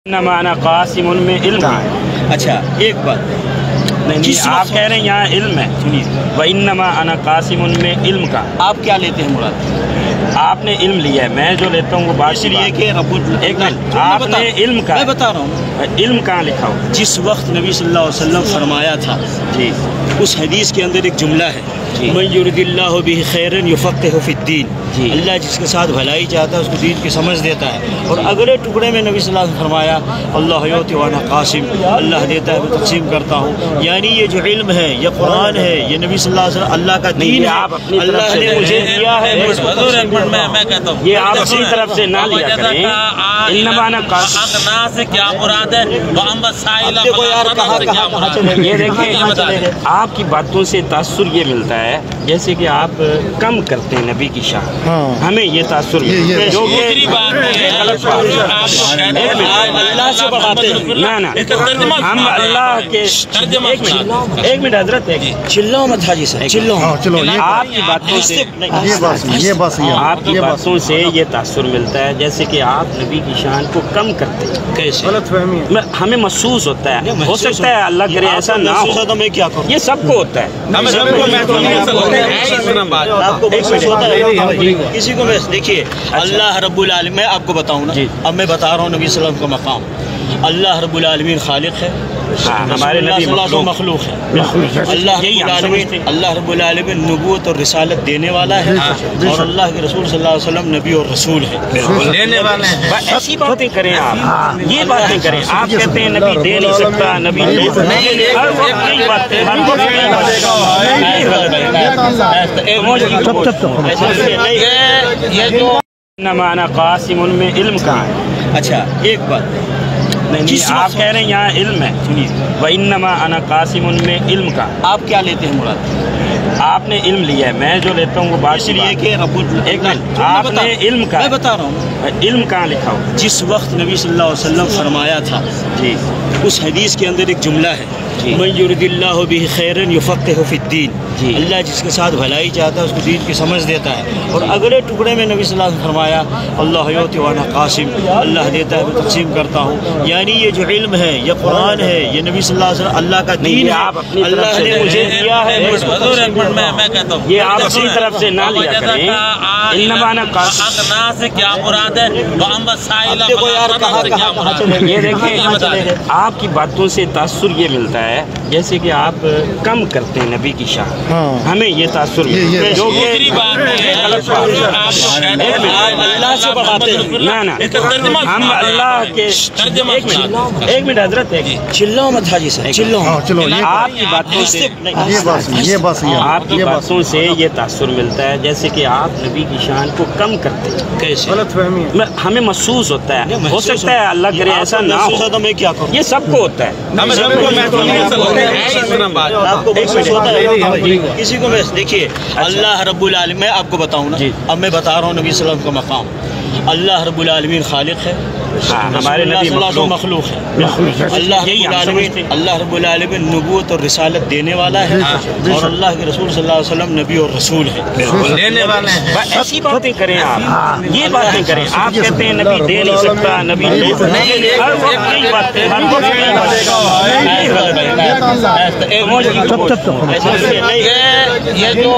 नमाना कासिमुन में इल्म है। अच्छा एक बात नहीं, आप कह रहे हैं यहाँ इल्म है। सुनिए, वइन्नमा अना कासिमुन में इल्म का आप क्या लेते हैं मुराद? आपने इल्म लिया है, मैं जो लेता हूँ वो बात इसलिए कि एक मिनट, आपने इल्म का, मैं बता रहा हूँ इल्म कहाँ लिखा हो? जिस वक्त नबी सल्लल्लाहु अलैहि वसल्लम फरमाया था जी, उस हदीस के अंदर एक जुमला है, मन युरिदिल्लाहु बिही खैरन युफ़क़्क़िहु फ़िद्दीन। अल्लाह जिसके साथ भलाई चाहता है उसको दीन की समझ देता है। और अगले टुकड़े में नबी सल्लल्लाहु अलैहि वसल्लम फरमाया अल्लाह युती व अना क़ासिम, अल्लाह देता है मैं तक़सीम करता हूँ। यानी ये जो इल्म है, ये कुरान है, ये नबी सल्लल्लाहु अलैहि वसल्लम अल्लाह का दीन है, अल्लाह ने मुझे दिया है। मैं कहता हूँ ये आप अपनी तरफ से ना लिया करें। से क्या मुराद है? देखो यार कहाँ चले, ये देखिए आपकी बातों से तासुर ये मिलता है जैसे कि आप कम करते हैं नबी की शान। हमें ये तासुर जो कि गलत बात है। अल्लाह से बढ़ाते हैं ना हम अल्लाह के एक मिनट हजरत है, चिल्लाओ मत हाजी साहब, चिल्लाओ। चलो आपकी बातों से आपकी बातों से ये तासुर मिलता है जैसे कि आप नबी की शान को कम करते हैं। कैसे? गलतफहमी हमें महसूस होता है, हो सकता है अल्लाह करे ऐसा ना हो, तो मैं क्या करूँ? ये सबको होता है। किसी को मैं देखिए अल्लाह रब्बुल आलमीन, मैं आपको बताऊँ ना, अब मैं बता रहा हूँ नबी सल्लल्लाहु अलैहि वसल्लम का मकाम। अल्लाह रब्बुल आलमीन खालिक है, हमारे नबी मखलूक है। अल्लाह रब्बुल आलमीन नबूवत और रिसालत देने वाला है, और अल्लाह के रसूल सल्लल्लाहु अलैहि वसल्लम नबी और रसूल है, देने वाले हैं। ऐसी बातें करें आप, ये बातें करें। आप कहते हैं नबी दे नहीं सकता, नबी नमाना कासिमुन में इल्म कहाँ है? अच्छा एक बात नहीं, आप कह रहे हैं यहाँ इल्म है। सुनिए, वइन्नमा अना कासिमुन में इल्म का आप क्या लेते हैं मुराद? आपने इल्म लिया है, मैं जो लेता हूँ वो बात इसलिए कि एक मिनट, आपने इल्म का, मैं बता रहा हूँ इल्म कहाँ लिखा हो? जिस वक्त नबी सल्लल्लाहु अलैहि वसल्लम फरमाया था जी, उस हदीस के अंदर एक जुमला है, मन युरिदिल्लाहु बिही खैरन युफ़क़्क़िहु फ़िद्दीन। अल्लाह जिसके साथ भलाई चाहता है उसको दीन की समझ देता है। और अगले टुकड़े में नबी सल्लल्लाहु अलैहि वसल्लम फरमाया अल्लाह युती व अना क़ासिम, अल्लाह देता है मैं तक़सीम करता हूँ। यानी ये जो इल्म है, ये कुरान है, ये नबी सल्लल्लाहु अलैहि वसल्लम अल्लाह का दीन है, अल्लाह ने मुझे दिया है। मैं कहता हूँ ये आप अपनी तरफ से ना लिया करें। से क्या मुराद है? देखो यार कहाँ चले, ये देखिए आपकी बातों से तासुर ये मिलता है जैसे कि आप कम करते हैं नबी की शान। हमें ये तासुर जो कि गलत बात है। अल्लाह से बढ़ाते हैं ना हम अल्लाह के एक मिनट हजरत है, चिल्लाओ मत हाजी साहब, चिल्लाओ। आपकी बातों से आपकी बातों से ये तासुर मिलता है जैसे कि आप नबी की शान को कम करते हैं। कैसे? गलतफहमी हमें महसूस होता है, हो सकता है अल्लाह करे ऐसा ना हो, तो मैं क्या करूँ? ये सबको होता है। आपको किसी को मैं देखिए अल्लाह रब्बुल आलमीन, मैं आपको बताऊँ ना, अब मैं बता रहा हूँ नबी सल्लल्लाहु अलैहि वसल्लम का मकाम। अल्लाह रब्बुल आलमीन खालिक है, हमारे नबी मखलूक है। अल्लाह रब्बुल आलमीन नबूवत और रिसालत देने वाला है, और अल्लाह के रसूल सल्लल्लाहु अलैहि वसल्लम नबी और रसूल है, देने वाले हैं। ऐसी बातें करें आप, ये बातें करें। आप कहते हैं नबी दे नहीं सकता, नबी ये जो